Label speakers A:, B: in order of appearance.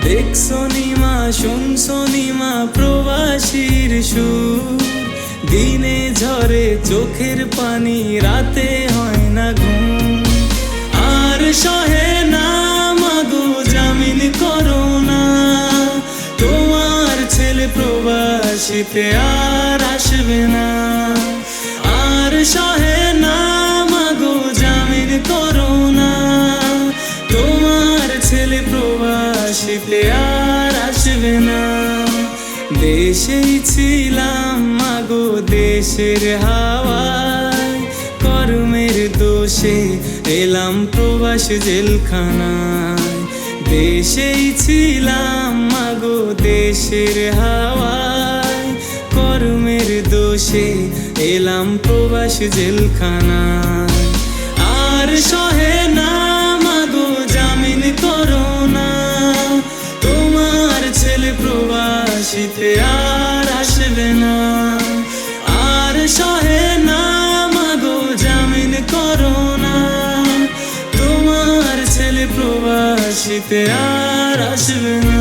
A: দেখছো নিমা শুনছো নিমা প্রবাসীর সুর, দিনে ঝরে চোখের পানি, রাতে হয় না ঘুম। আর সহে না মাগো জামিন করো না, তোমার ছেলে প্রবাসীতে আর আসবে না। আর সহে না মাগো জামিন করো না, তোমার ছেলে প্রবাসীতে আর আসবে না। দেশেই ছিলাম মাগো দেশের হাওয়ায়, কর্মের দোষে এলাম প্রবাস জেলখানায়। দেশেই ছিলাম মাগো দেশের হাওয়ায়, কর্মের দোষে এলাম প্রবাস জেলখানায়। আর সহে না মাগো জামিন করো না, তোমার ছেলে প্রবাসীতে আর আসবে না। আর সহে না মাগো জামিন করো না, তোমার ছেলে প্রবাসীতে আর আসবে না।